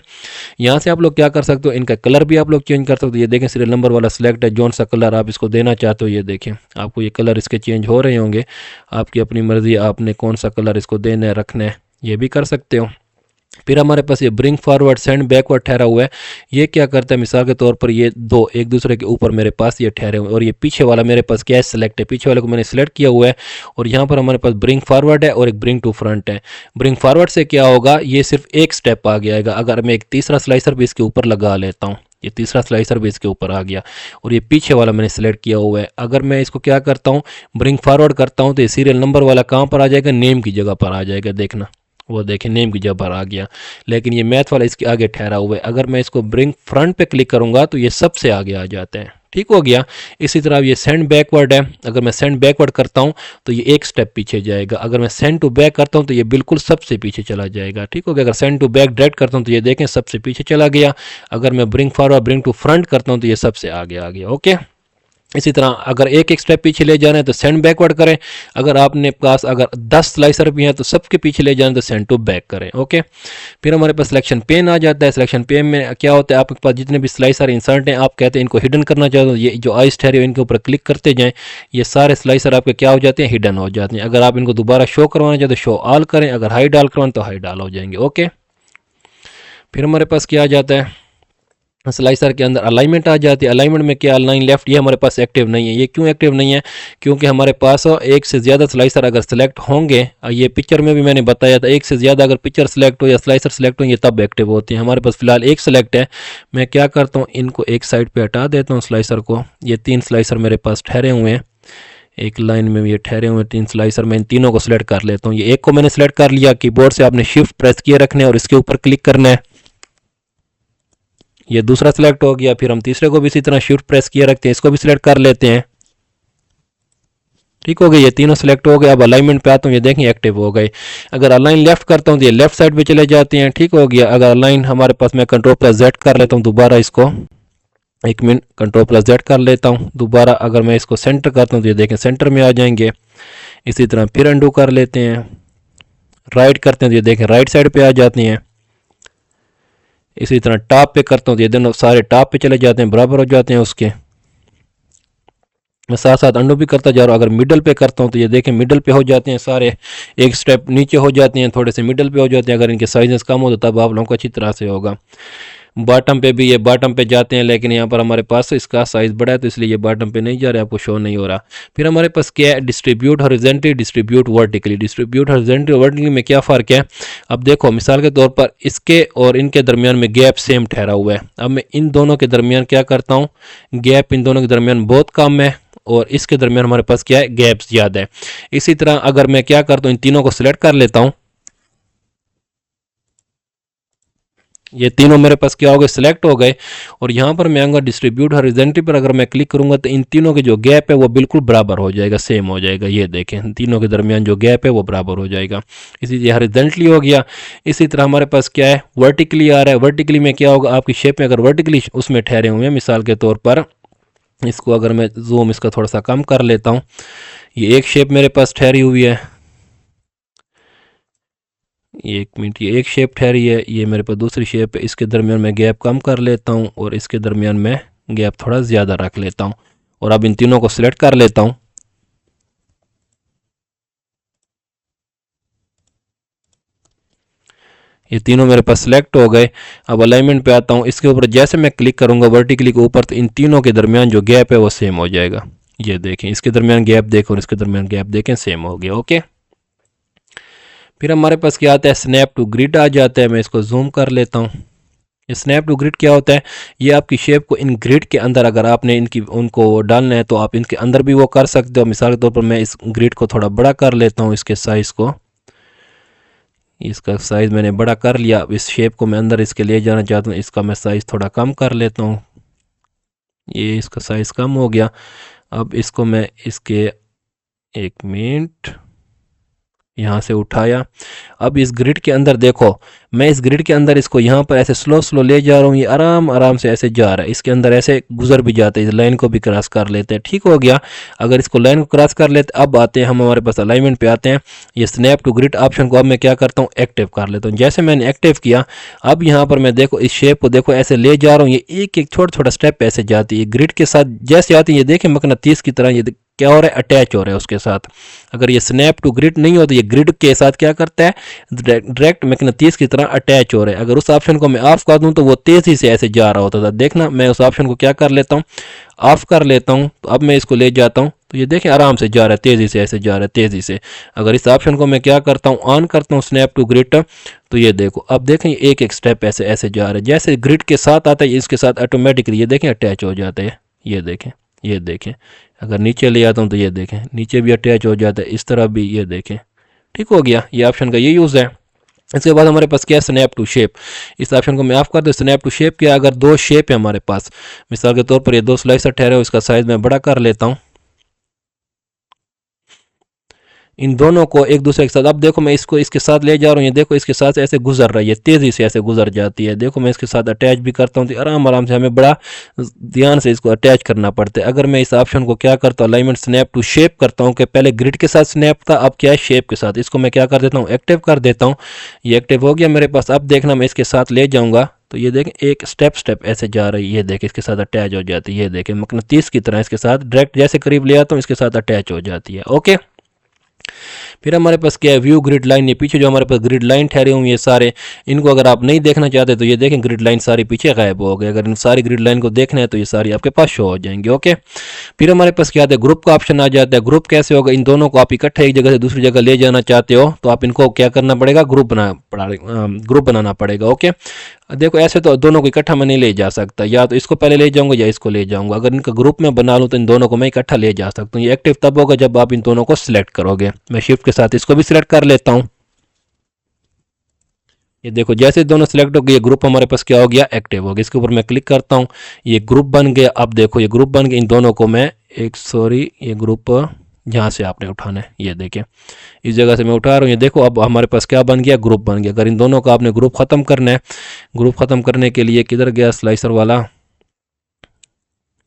यहाँ से आप लोग क्या कर सकते हो, इनका कलर भी आप लोग चेंज कर सकते हो। ये देखें सीरियल नंबर वाला सिलेक्ट है, जौन सा कलर आप इसको देना चाहते हो ये देखें आपको ये कलर इसके चेंज हो रहे होंगे, आपकी अपनी मर्जी, आपने कौन सा कलर इसको देना है रखना है ये भी कर सकते हो। फिर हमारे पास ये ब्रिंग फॉरवर्ड सेंड बैकवर्ड ठहरा हुआ है। ये क्या करता है, मिसाल के तौर पर ये दो एक दूसरे के ऊपर मेरे पास ये ठहरे हुए और ये पीछे वाला मेरे पास क्या है, सिलेक्ट है। पीछे वाले को मैंने सिलेक्ट किया हुआ है और यहाँ पर हमारे पास ब्रिंग फॉरवर्ड है और एक ब्रिंग टू फ्रंट है। ब्रिंग फॉरवर्ड से क्या होगा, ये सिर्फ एक स्टेप आगे आएगा। अगर मैं एक तीसरा स्लाइसर भी इसके ऊपर लगा लेता हूँ, ये तीसरा स्लाइसर भी इसके ऊपर आ गया और ये पीछे वाला मैंने सेलेक्ट किया हुआ है। अगर मैं इसको क्या करता हूँ, ब्रिंग फॉरवर्ड करता हूँ तो ये सीरियल नंबर वाला कहाँ पर आ जाएगा, नेम की जगह पर आ जाएगा। देखना वो देखें नेम की जगह पर आ गया, लेकिन ये मैथ वाला इसके आगे ठहरा हुआ है। अगर मैं इसको ब्रिंग फ्रंट पे क्लिक करूंगा तो ये सबसे आगे आ जाते हैं। ठीक हो गया। इसी तरह ये सेंड बैकवर्ड है। अगर मैं सेंड बैकवर्ड करता हूं तो ये एक स्टेप पीछे जाएगा। अगर मैं सेंड टू बैक करता हूं तो ये बिल्कुल सबसे पीछे चला जाएगा। ठीक हो गया। अगर सेंड टू बैक डायरेक्ट करता हूं तो ये देखें सबसे पीछे चला गया। अगर मैं bring forward bring to front करता हूं तो ये सबसे आगे आ गया। ओके, इसी तरह अगर एक एक स्टेप पीछे ले जाना है तो सेंड बैकवर्ड करें। अगर आपने पास अगर 10 स्लाइसर भी हैं तो सबके पीछे ले जाना तो सेंड टू बैक करें। ओके, फिर हमारे पास सिलेक्शन पेन आ जाता है। सिलेक्शन पेन में क्या होता है, आपके पास जितने भी स्लाइसर इंसर्ट हैं आप कहते हैं इनको हिडन करना चाहते हो, ये जो आइस ठहरे इनके ऊपर क्लिक करते जाएं, ये सारे स्लाइसर आपके क्या हो जाते हैं, हिडन हो जाते हैं। अगर आप इनको दोबारा शो करवाना चाहते हो शो ऑल करें, अगर हाई डाल करवाना तो हाई डाल हो जाएंगे। ओके, फिर हमारे पास क्या आ जाता है, स्लाइसर के अंदर अलाइनमेंट आ जाती है। अलाइनमेंट में क्या, अलाइन लेफ्ट, ये हमारे पास एक्टिव नहीं है। ये क्यों एक्टिव नहीं है? क्योंकि हमारे पास एक से ज़्यादा स्लाइसर अगर सेलेक्ट होंगे, ये पिक्चर में भी मैंने बताया था, एक से ज़्यादा अगर पिक्चर सेलेक्ट हो या स्लाइसर सेलेक्ट हो, ये तब एक्टिव होती है। हमारे पास फिलहाल एक सेलेक्ट है। मैं क्या करता हूँ, इनको एक साइड पर हटा देता हूँ स्लाइसर को। ये 3 स्लाइसर मेरे पास ठहरे हुए हैं, एक लाइन में ये ठहरे हुए 3 स्लाइसर, मैं इन तीनों को सिलेक्ट कर लेता हूँ। ये एक को मैंने सिलेक्ट कर लिया, कीबोर्ड से आपने शिफ्ट प्रेस किए रखने और इसके ऊपर क्लिक करना है। ये दूसरा सिलेक्ट हो गया। फिर हम तीसरे को भी इसी तरह शिफ्ट प्रेस किए रखते हैं, इसको भी सिलेक्ट कर लेते हैं। ठीक हो गए, ये तीनों सिलेक्ट हो गए। अब अलाइनमेंट पे आता हूँ, ये देखें एक्टिव हो गए। अगर अलाइन लेफ्ट करता हूँ तो ये लेफ्ट साइड पे चले जाते हैं। ठीक हो गया। अगर अलाइन हमारे पास, मैं कंट्रोल प्लस जेड कर लेता हूँ दोबारा इसको, एक मिनट, कंट्रोल प्लस जेड कर लेता हूँ दोबारा। अगर मैं इसको सेंटर करता हूँ तो ये देखें सेंटर में आ जाएंगे। इसी तरह फिर अंडू कर लेते हैं, राइट करते हैं तो ये देखें राइट साइड पे आ जाती हैं। इसी तरह टॉप पे करता हूँ तो ये दोनों सारे टॉप पे चले जाते हैं, बराबर हो जाते हैं उसके। मैं साथ साथ अंडू भी करता जा रहा हूँ। अगर मिडल पे करता हूँ तो ये देखें मिडल पे हो जाते हैं सारे, एक स्टेप नीचे हो जाते हैं, थोड़े से मिडल पे हो जाते हैं। अगर इनके साइजेस कम हो तो तब आप लोगों को अच्छी तरह से होगा। बॉटम पे भी ये बॉटम पे जाते हैं, लेकिन यहाँ पर हमारे पास इसका साइज़ बड़ा है तो इसलिए ये बॉटम पे नहीं जा रहा है, आपको शो नहीं हो रहा। फिर हमारे पास क्या है, distribute horizontally, distribute vertically. Distribute horizontally vertically में क्या फ़र्क है? अब देखो मिसाल के तौर पर इसके और इनके दरमियान में गैप सेम ठहरा हुआ है। अब मैं इन दोनों के दरमियान क्या करता हूँ, गैप इन दोनों के दरमियान बहुत कम है और इसके दरमियान हमारे पास क्या है, गैप्स ज़्यादा है। इसी तरह अगर मैं क्या करता हूँ, इन तीनों को सिलेक्ट कर लेता हूँ, ये तीनों मेरे पास क्या हो गए, सिलेक्ट हो गए। और यहाँ पर मैं आऊँगा डिस्ट्रीब्यूट हॉरिजॉन्टली पर, अगर मैं क्लिक करूँगा तो इन तीनों के जो गैप है वो बिल्कुल बराबर हो जाएगा, सेम हो जाएगा। ये देखें तीनों के दरमियान जो गैप है वो बराबर हो जाएगा, इसीलिए हॉरिजॉन्टली हो गया। इसी तरह हमारे पास क्या है, वर्टिकली आ रहा है। वर्टिकली में क्या होगा, आपकी शेप में अगर वर्टिकली उसमें ठहरे हुए हैं, मिसाल के तौर पर इसको अगर मैं जूम इसका थोड़ा सा कम कर लेता हूँ, ये एक शेप मेरे पास ठहरी हुई है, एक मिनट, ये एक शेप ठहरी है, ये मेरे पास दूसरी शेप है। इसके दरमियान मैं गैप कम कर लेता हूँ और इसके दरमियान मैं गैप थोड़ा ज़्यादा रख लेता हूँ। और अब इन तीनों को सिलेक्ट कर लेता हूँ। ये तीनों मेरे पास सिलेक्ट हो गए। अब अलाइनमेंट पे आता हूँ, इसके ऊपर जैसे मैं क्लिक करूँगा वर्टिकली के ऊपर तो इन तीनों के दरमियान जो गैप है वो सेम हो जाएगा। ये देखें, इसके दरमियान गैप देखें और इसके दरमियान गैप देखें, सेम हो गया। ओके, फिर हमारे पास क्या आता है, स्नैप टू ग्रिड आ जाता है। मैं इसको जूम कर लेता हूँ। स्नैप टू ग्रिड क्या होता है, ये आपकी शेप को इन ग्रिड के अंदर अगर आपने इनकी उनको डालना है तो आप इनके अंदर भी वो कर सकते हो। मिसाल के तौर पर मैं इस ग्रिड को थोड़ा बड़ा कर लेता हूँ, इसके साइज़ को, इसका साइज़ मैंने बड़ा कर लिया। अब इस शेप को मैं अंदर इसके ले जाना चाहता हूँ, इसका मैं साइज़ थोड़ा कम कर लेता हूँ, ये इसका साइज़ कम हो गया। अब इसको मैं इसके, एक मिनट, यहाँ से उठाया। अब इस ग्रिड के अंदर देखो, मैं इस ग्रिड के अंदर इसको यहाँ पर ऐसे स्लो स्लो ले जा रहा हूँ, ये आराम आराम से ऐसे जा रहा है, इसके अंदर ऐसे गुजर भी जाते हैं, इस लाइन को भी क्रॉस कर लेते हैं। ठीक हो गया। अगर इसको लाइन को क्रॉस कर लेते, अब आते हैं हम हमारे पास अलाइनमेंट पे आते हैं। ये स्नैप टू ग्रिड ऑप्शन को अब मैं क्या करता हूँ, एक्टिव कर लेता हूँ। जैसे मैंने एक्टिव किया, अब यहाँ पर मैं देखो इस शेप को देखो ऐसे ले जा रहा हूँ, ये एक एक छोटा छोटा स्टेप ऐसे जाती है ग्रिड के साथ, जैसे आती है ये देखें मकनातीस की तरह ये क्या हो रहा है, अटैच हो रहा है उसके साथ। अगर ये स्नैप टू ग्रिड नहीं हो तो ये ग्रिड के साथ क्या करता है, डायरेक्ट मैग्नेटिस की तरह अटैच हो रहा है। अगर उस ऑप्शन को मैं ऑफ कर दूं तो वो तेजी से ऐसे जा रहा होता था। देखना, मैं उस ऑप्शन को क्या कर लेता हूँ, ऑफ कर लेता हूँ। तो अब मैं इसको ले जाता हूँ तो ये देखें आराम से जा रहा है, तेज़ी से ऐसे जा रहा है, तेज़ी से। अगर इस ऑप्शन को मैं क्या करता हूँ, ऑन करता हूँ स्नैप टू ग्रिड, तो ये देखो अब देखें एक एक स्टेप ऐसे ऐसे जा रहा है, जैसे ग्रिड के साथ आता है इसके साथ ऑटोमेटिकली ये देखें अटैच हो जाता है। ये देखें, ये देखें, अगर नीचे ले आता हूँ तो ये देखें नीचे भी अटैच हो जाता है, इस तरह भी, ये देखें। ठीक हो गया, ये ऑप्शन का ये यूज़ है। इसके बाद हमारे पास क्या है, स्नैप टू शेप। इस ऑप्शन को मैं ऑफ कर दूँ। स्नैप टू शेप क्या, अगर दो शेप है हमारे पास, मिसाल के तौर पर ये दो स्लाइसर ठहरे हो, इसका साइज मैं बड़ा कर लेता हूँ, इन दोनों को एक दूसरे के साथ। अब देखो मैं इसको इसके साथ ले जा रहा हूँ, ये देखो इसके साथ ऐसे गुजर रहा है, ये तेज़ी से ऐसे गुजर जाती है। देखो मैं इसके साथ अटैच भी करता हूँ तो आराम आराम से, हमें बड़ा ध्यान से इसको अटैच करना पड़ता है। अगर मैं इस ऑप्शन को क्या करता हूँ, अलाइनमेंट स्नैप टू शेप करता हूँ, कि पहले ग्रिड के साथ स्नैप था, अब क्या है शेप के साथ। इसको मैं क्या कर देता हूँ, एक्टिव कर देता हूँ। ये एक्टिव हो गया मेरे पास। अब देखना मैं इसके साथ ले जाऊँगा तो ये देखें एक स्टेप स्टेप ऐसे जा रही है, ये देखें इसके साथ अटैच हो जाती है। ये देखें मकनातीस की तरह इसके साथ डायरेक्ट जैसे करीब ले आता हूँ इसके साथ अटैच हो जाती है। ओके, फिर हमारे पास क्या है, व्यू ग्रिड लाइन, ये पीछे जो हमारे पास ग्रिड लाइन ठहरे हुए ये सारे, इनको अगर आप नहीं देखना चाहते तो ये देखें ग्रिड लाइन सारी पीछे गायब हो गई। अगर इन सारी ग्रिड लाइन को देखना है तो ये सारी आपके पास शो हो जाएंगे। ओके, फिर हमारे पास क्या आता है, ग्रुप का ऑप्शन आ जाता है। ग्रुप कैसे होगा, इन दोनों को आप इकट्ठे एक जगह से दूसरी जगह ले जाना चाहते हो तो आप इनको क्या करना पड़ेगा, ग्रुप बनाना पड़ेगा। ओके, देखो ऐसे तो दोनों को इकट्ठा मैं नहीं ले जा सकता, या तो इसको पहले ले जाऊंगा या इसको ले जाऊंगा। अगर इनका ग्रुप में बना लूँ तो इन दोनों को मैं इकट्ठा ले जा सकता हूँ। ये एक्टिव तब होगा जब आप इन दोनों को सिलेक्ट करोगे। मैं शिफ्ट के साथ इसको भी सिलेक्ट कर लेता हूँ। ये देखो जैसे दोनों सिलेक्ट हो गए, ये ग्रुप हमारे पास क्या हो गया, एक्टिव हो गया। इसके ऊपर मैं क्लिक करता हूँ, ये ग्रुप बन गया। अब देखो ये ग्रुप बन गया, इन दोनों को मैं ये ग्रुप जहाँ से आपने उठाना है, ये देखें इस जगह से मैं उठा रहा हूँ। ये देखो अब हमारे पास क्या बन गया, ग्रुप बन गया। अगर इन दोनों का आपने ग्रुप ख़त्म करना है, ग्रुप ख़त्म करने के लिए किधर गया स्लाइसर वाला,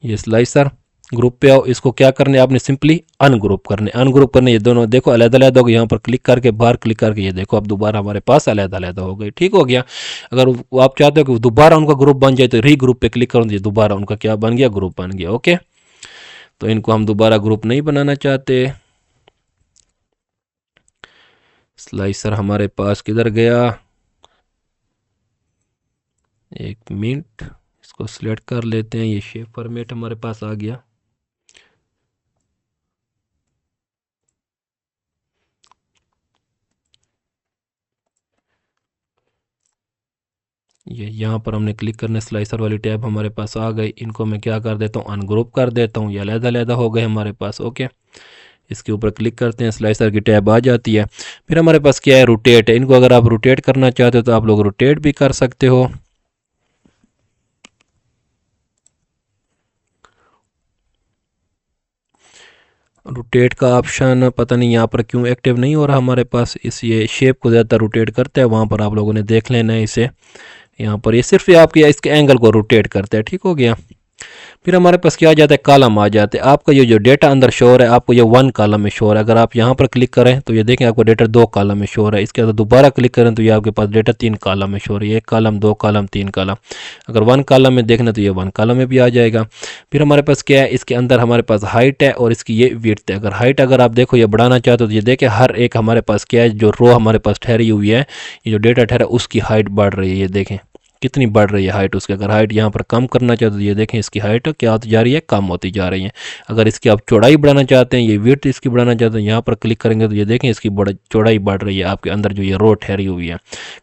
ये स्लाइसर ग्रुप पे आओ। इसको क्या करने, आपने सिंपली अनग्रुप करने। ये दोनों देखो अलग-अलग हो गए। यहाँ पर क्लिक करके बाहर क्लिक करके ये देखो अब दोबारा हमारे पास अलग-अलग हो गए। ठीक हो गया। अगर आप चाहते हो कि दोबारा उनका ग्रुप बन जाए तो री ग्रुप पे क्लिक करो, दोबारा उनका क्या बन गया, ग्रुप बन गया। ओके, तो इनको हम दोबारा ग्रुप नहीं बनाना चाहते। स्लाइसर हमारे पास किधर गया, एक मिनट, इसको सिलेक्ट कर लेते हैं। ये शेप फॉर्मेट हमारे पास आ गया। ये यहाँ पर हमने क्लिक करने, स्लाइसर वाली टैब हमारे पास आ गई। इनको मैं क्या कर देता हूँ, अनग्रुप कर देता हूँ। ये अलग-अलग हो गए हमारे पास। ओके, इसके ऊपर क्लिक करते हैं, स्लाइसर की टैब आ जाती है। फिर हमारे पास क्या है, रोटेट है। इनको अगर आप रोटेट करना चाहते हो तो आप लोग रोटेट भी कर सकते हो। रोटेट का ऑप्शन पता नहीं यहाँ पर क्यों एक्टिव नहीं हो रहा हमारे पास। इस ये शेप को ज़्यादातर रोटेट करता है, वहाँ पर आप लोगों ने देख लेना है इसे। यहाँ पर ये सिर्फ ये आपके इसके एंगल को रोटेट करता है। ठीक हो गया। फिर हमारे पास क्या आ जाता है, कॉलम आ जाते हैं। आपका ये जो डेटा अंदर शो हो रहा है, आपको ये 1 कॉलम में शो हो रहा है। अगर आप यहाँ पर क्लिक करें तो ये देखें आपको डेटा 2 कॉलम में शो हो रहा है। इसके अंदर दोबारा क्लिक करें तो ये आपके पास डेटा 3 कॉलम में शो हो रही है। 1 कॉलम, 2 कॉलम, 3 कॉलम। अगर 1 कॉलम में देखना तो ये 1 कॉलम में भी आ जाएगा। फिर हमारे पास क्या है, इसके अंदर हमारे पास हाइट है और इसकी ये विड्थ है। अगर आप देखो ये बढ़ाना चाहते हो तो ये देखें हर एक हमारे पास क्या है, जो रो हमारे पास ठहरी हुई है, ये जो डेटा ठहरा उसकी हाइट बढ़ रही है। ये देखें कितनी बढ़ रही है हाइट उसकी। अगर हाइट यहाँ पर कम करना चाहते हो तो ये देखें इसकी हाइट क्या होती जा रही है, कम होती जा रही है। अगर इसकी आप चौड़ाई बढ़ाना चाहते हैं, ये विड्थ इसकी बढ़ाना चाहते हैं, यहाँ पर क्लिक करेंगे तो ये देखें इसकी चौड़ाई बढ़ रही है आपके अंदर जो ये रो ठहरी हुई है।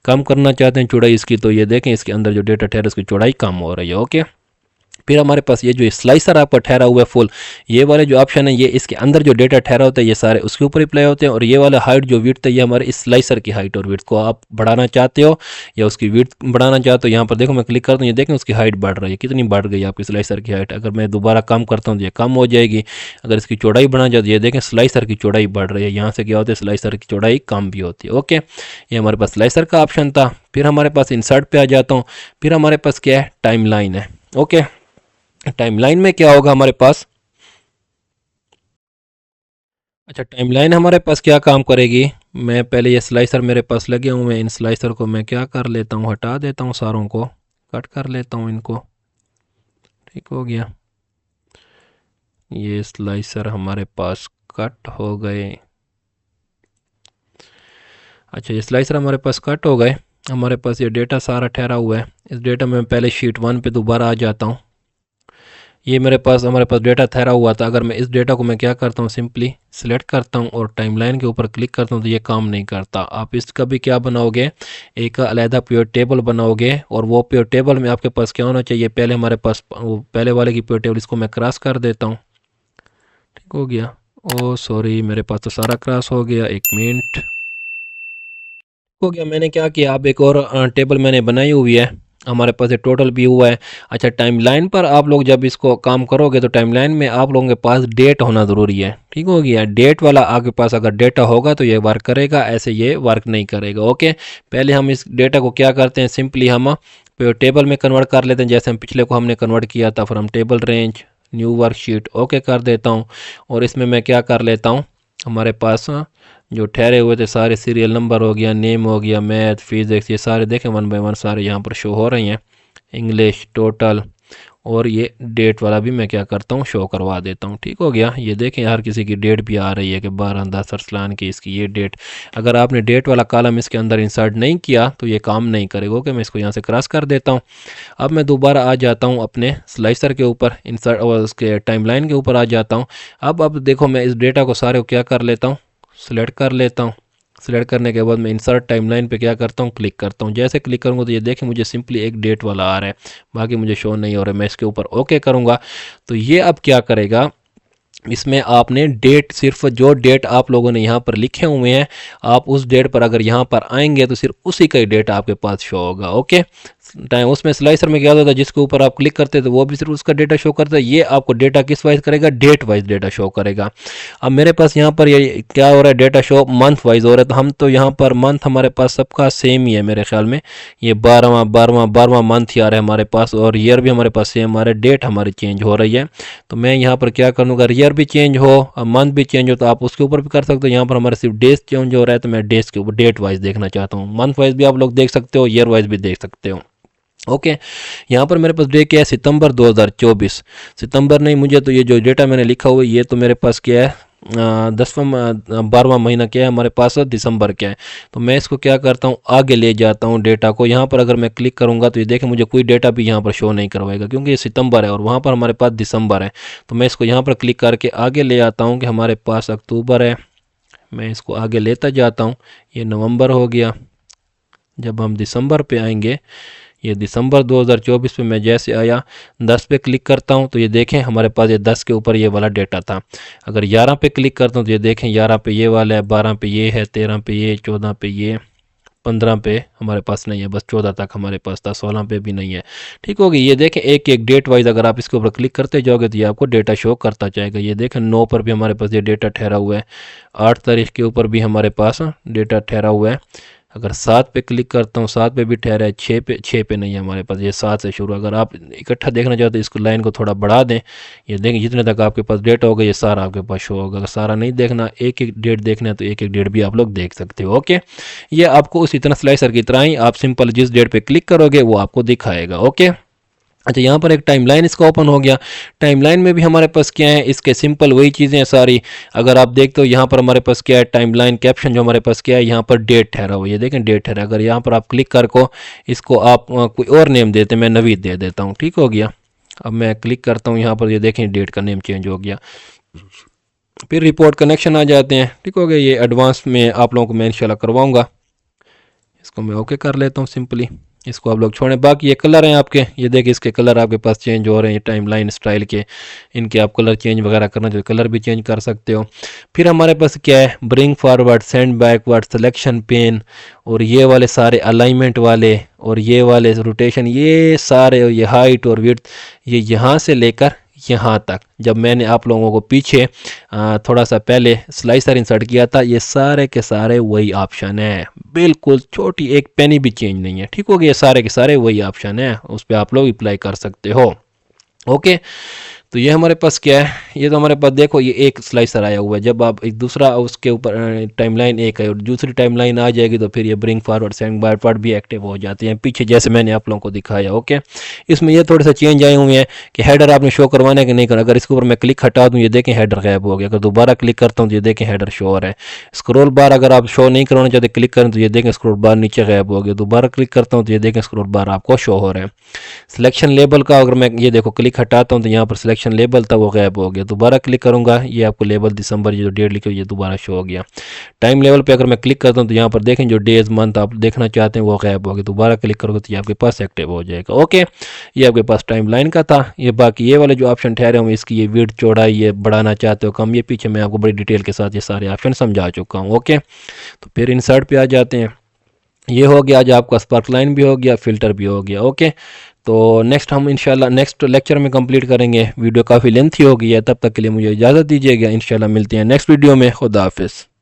कम करना चाहते हैं चौड़ाई इसकी तो ये देखें इसके अंदर जो डेटा ठहरा उसकी चौड़ाई कम हो रही है। ओके, फिर हमारे पास ये जो स्लाइसर आपका ठहरा हुआ है फुल, ये वाले जो ऑप्शन है ये इसके अंदर जो डेटा ठहरा होता है ये सारे उसके ऊपर अप्लाई होते हैं। और ये वाला हाइट जो विड्थ है ये हमारे इस स्लाइसर की हाइट और विड्थ को आप बढ़ाना चाहते हो या उसकी विड्थ बढ़ाना चाहते हो, यहाँ पर देखो मैं क्लिक करता हूँ, ये देखें उसकी हाइट बढ़ रही है। कितनी बढ़ गई आपकी स्लाइसर की हाइट। अगर मैं दोबारा कम करता हूँ तो ये कम हो जाएगी। अगर इसकी चौड़ाई बढ़ाना चाहते हो ये देखें स्लाइसर की चौड़ाई बढ़ रही है। यहाँ से क्या होता है, स्लाइसर की चौड़ाई कम भी होती है। ओके, ये हमारे पास स्लाइसर का ऑप्शन था। फिर हमारे पास इंसर्ट पे आ जाता हूँ। फिर हमारे पास क्या है, टाइम लाइन है। ओके, टाइमलाइन में क्या होगा हमारे पास, अच्छा टाइमलाइन हमारे पास क्या काम करेगी। मैं पहले ये स्लाइसर मेरे पास लगे हूँ, मैं इन स्लाइसर को मैं क्या कर लेता हूँ, हटा देता हूँ, सारों को कट कर लेता हूँ इनको। ठीक हो गया, ये स्लाइसर हमारे पास कट हो गए। अच्छा ये स्लाइसर हमारे पास कट हो गए। हमारे पास ये डेटा सारा ठहरा हुआ है। इस डेटा में पहले शीट 1 पे दोबारा आ जाता हूँ। ये हमारे पास डेटा ठहरा हुआ था। अगर मैं इस डेटा को मैं क्या करता हूँ, सिंपली सिलेक्ट करता हूँ और टाइमलाइन के ऊपर क्लिक करता हूँ तो ये काम नहीं करता। आप इसका भी क्या बनाओगे, एक अलहदा प्योर टेबल बनाओगे। और वो प्योर टेबल में आपके पास क्या होना चाहिए, पहले हमारे पास पहले वाले की प्योर टेबल, इसको मैं क्रॉस कर देता हूँ। ठीक हो गया। ओ सॉरी, मेरे पास तो सारा क्रॉस हो गया, एक मिनट। हो गया, मैंने क्या किया, अब एक और टेबल मैंने बनाई हुई है। हमारे पास ये टोटल भी हुआ है। अच्छा टाइमलाइन पर आप लोग जब इसको काम करोगे तो टाइमलाइन में आप लोगों के पास डेट होना ज़रूरी है। ठीक हो गया, डेट वाला आपके पास अगर डेटा होगा तो ये वर्क करेगा, ऐसे ये वर्क नहीं करेगा। ओके, पहले हम इस डेटा को क्या करते हैं, सिंपली हम टेबल में कन्वर्ट कर लेते हैं, जैसे हम पिछले को हमने कन्वर्ट किया था। फिर हम table range new worksheet okay कर देता हूँ। और इसमें मैं क्या कर लेता हूँ, हमारे पास जो ठहरे हुए थे सारे सीरियल नंबर हो गया, नेम हो गया, मैथ, फिजिक्स, ये सारे देखें 1 बाय 1 सारे यहाँ पर शो हो रहे हैं। इंग्लिश टोटल और ये डेट वाला भी मैं क्या करता हूँ, शो करवा देता हूँ। ठीक हो गया। ये देखें हर किसी की डेट भी आ रही है कि 12/10 अरसलान की, इसकी ये डेट। अगर आपने डेट वाला कॉलम इसके अंदर इंसर्ट नहीं किया तो ये काम नहीं करेगा। ओके, मैं इसको यहाँ से क्रॉस कर देता हूँ। अब मैं दोबारा आ जाता हूँ अपने स्लाइसर के ऊपर, इंसर्ट और उसके टाइमलाइन के ऊपर आ जाता हूँ। अब देखो मैं इस डेटा को सारे को क्या कर लेता हूँ, सिलेक्ट कर लेता हूँ। सिलेक्ट करने के बाद मैं इंसर्ट टाइमलाइन पे क्या करता हूँ, क्लिक करता हूँ। जैसे क्लिक करूँगा तो ये देखें मुझे सिंपली एक डेट वाला आ रहा है, बाकी मुझे शो नहीं हो रहा है। मैं इसके ऊपर ओके करूँगा तो ये अब क्या करेगा, इसमें आपने डेट, सिर्फ जो डेट आप लोगों ने यहाँ पर लिखे हुए हैं, आप उस डेट पर अगर यहाँ पर आएंगे तो सिर्फ उसी का ही डेट आपके पास शो होगा। ओके, टाइम उसमें स्लाइसर में क्या होता है, जिसके ऊपर आप क्लिक करते हैं तो वो भी सिर्फ उसका डेटा शो करता है। ये आपको डेटा किस वाइज करेगा, डेट वाइज डेटा शो करेगा। अब मेरे पास यहाँ पर ये क्या हो रहा है, डेटा शो मंथ वाइज हो रहा है। तो हम तो यहाँ पर मंथ हमारे पास सबका सेम ही है मेरे ख्याल में, ये 12वां मंथ ही आ रहा है हमारे पास, और ईयर भी हमारे पास सेम आ रहा है। डेट हमारी चेंज हो रही है तो मैं यहाँ पर क्या करूँगा, ईयर भी चेंज हो मंथ भी चेंज हो तो आप उसके ऊपर भी कर सकते हो। यहाँ पर हमारे सिर्फ डेज चेंज हो रहा है तो मैं डेज के ऊपर डेट वाइज देखना चाहता हूँ। मंथ वाइज भी आप लोग देख सकते हो, ईयर वाइज भी देख सकते हो। ओके, यहाँ पर मेरे पास डेट क्या है, सितंबर 2024। सितंबर नहीं, मुझे तो ये जो डेटा मैंने लिखा हुआ है ये तो मेरे पास क्या है, 12वां महीना क्या है हमारे पास, दिसंबर क्या है। तो मैं इसको क्या करता हूँ, आगे ले जाता हूँ डेटा को। यहाँ पर अगर मैं क्लिक करूँगा तो ये देखें मुझे कोई डेटा भी यहाँ पर शो नहीं करवाएगा, क्योंकि ये सितंबर है और वहाँ पर हमारे पास दिसंबर है। तो मैं इसको यहाँ पर क्लिक करके आगे ले आता हूँ कि हमारे पास अक्टूबर है। मैं इसको आगे लेता जाता हूँ, ये नवंबर हो गया। जब हम दिसंबर पे आएंगे, ये दिसंबर 2024 पे मैं जैसे आया 10 पे क्लिक करता हूँ तो ये देखें हमारे पास ये 10 के ऊपर ये वाला डेटा था। अगर 11 पे क्लिक करता हूँ तो ये देखें 11 पे ये वाला है, 12 पे ये है, 13 पे ये, 14 पे ये, 15 पे हमारे पास नहीं है, बस 14 तक हमारे पास था, 16 पे भी नहीं है। ठीक होगी। ये देखें एक एक डेट वाइज अगर आप इसके ऊपर क्लिक करते जाओगे तो ये आपको डेटा शो करता जाएगा। ये देखें 9 पर भी हमारे पास ये डेटा ठहरा हुआ है, 8 तारीख के ऊपर भी हमारे पास डेटा ठहरा हुआ है। अगर 7 पे क्लिक करता हूँ 7 पे भी ठहरा है, 6 पे नहीं है हमारे पास, ये 7 से शुरू। अगर आप इकट्ठा देखना चाहते हैं इसको लाइन को थोड़ा बढ़ा दें, ये देखें जितने तक आपके पास डेटा होगा ये सारा आपके पास शो होगा। अगर सारा नहीं देखना, एक एक डेट देखना है तो एक एक डेट भी आप लोग देख सकते हो। ओके, ये आपको उसी तरह स्लाइसर की तरह ही आप सिंपल जिस डेट पे क्लिक करोगे वो आपको दिखाएगा। ओके, अच्छा यहाँ पर एक टाइमलाइन इसका ओपन हो गया। टाइमलाइन में भी हमारे पास क्या है, इसके सिंपल वही चीज़ें हैं सारी। अगर आप देखते हो यहाँ पर हमारे पास क्या है, टाइमलाइन कैप्शन जो हमारे पास क्या है, यहाँ पर डेट ठहरा हुआ है, ये देखें डेट ठहरा। अगर यहाँ पर आप क्लिक कर को इसको आप कोई और नेम देते, मैं नवीद दे देता हूँ। ठीक हो गया। अब मैं क्लिक करता हूँ यहाँ पर, ये देखें डेट का नेम चेंज हो गया। फिर रिपोर्ट कनेक्शन आ जाते हैं। ठीक हो गया। ये एडवांस में आप लोगों को मैं इंशाल्लाह करवाऊँगा। इसको मैं ओके कर लेता हूँ सिंपली, इसको आप लोग छोड़ें। बाकी ये कलर हैं आपके, ये देखिए इसके कलर आपके पास चेंज हो रहे हैं, ये टाइमलाइन स्टाइल के, इनके आप कलर चेंज वगैरह करना चाहिए, कलर भी चेंज कर सकते हो। फिर हमारे पास क्या है, bring forward, send backward, selection pen, और ये वाले सारे अलाइनमेंट वाले, और ये वाले रोटेशन, ये सारे, ये हाइट और विड्थ, ये यहाँ से लेकर यहाँ तक। जब मैंने आप लोगों को पीछे थोड़ा सा पहले स्लाइसर इंसर्ट किया था, ये सारे के सारे वही ऑप्शन है, बिल्कुल छोटी एक पेनी भी चेंज नहीं है। ठीक हो गया। ये सारे के सारे वही ऑप्शन है, उस पर आप लोग अप्लाई कर सकते हो। ओके, तो ये हमारे पास क्या है, ये तो हमारे पास देखो ये एक स्लाइसर आया हुआ है। जब आप एक दूसरा उसके ऊपर टाइमलाइन एक है और दूसरी टाइमलाइन आ जाएगी तो फिर ये ब्रिंग फॉरवर्ड, सेंड बैकवर्ड भी एक्टिव हो जाते हैं पीछे, जैसे मैंने आप लोगों को दिखाया। ओके, इसमें ये थोड़े से चेंज आए हुए हैं कि हेडर आपने शो करवाने के नहीं कर। अगर इसके ऊपर मैं क्लिक हटा दूँ, ये देखें हेडर गायब हो गया। अगर दोबारा क्लिक करता हूँ तो ये देखें हेडर शो हो रहा है। स्क्रॉल बार अगर आप शो नहीं करवाना चाहते, क्लिक करें तो ये देखें स्क्रॉल बार नीचे गायब हो गया। दोबारा क्लिक करता हूँ तो ये देखें स्क्रॉल बार आपको शो हो रहा है। सिलेक्शन लेबल का अगर मैं ये देखो क्लिक हटाता हूँ तो यहाँ पर सिलेक्शन लेबल था वो गायब हो गया। दोबारा क्लिक करूंगा, ये आपको लेबल दिसंबर ये जो डेट लिखी हुई ये दोबारा शो हो गया। टाइम लेवल पे अगर मैं क्लिक करता हूँ तो यहाँ पर देखें जो डेज मंथ आप देखना चाहते हैं वो गायब हो गया। दोबारा क्लिक करोगे तो ये आपके पास एक्टिव हो जाएगा। ओके, ये आपके पास टाइम लाइन का था। ये बाकी ये वाले जो ऑप्शन ठहरे हुए इसकी ये विड्थ चौड़ाई, ये बढ़ाना चाहते हो कम, ये पीछे मैं आपको बड़ी डिटेल के साथ ये सारे ऑप्शन समझा चुका हूँ। ओके, तो फिर इंसर्ट पे आ जाते हैं। ये हो गया, आज आपका स्पार्क लाइन भी हो गया, फिल्टर भी हो गया। ओके, तो नेक्स्ट हम इंशाल्लाह नेक्स्ट लेक्चर में कंप्लीट करेंगे। वीडियो काफ़ी लेंथी हो गई है, तब तक के लिए मुझे इजाज़त दीजिएगा। इंशाल्लाह मिलते हैं नेक्स्ट वीडियो में। खुदा हाफिज़।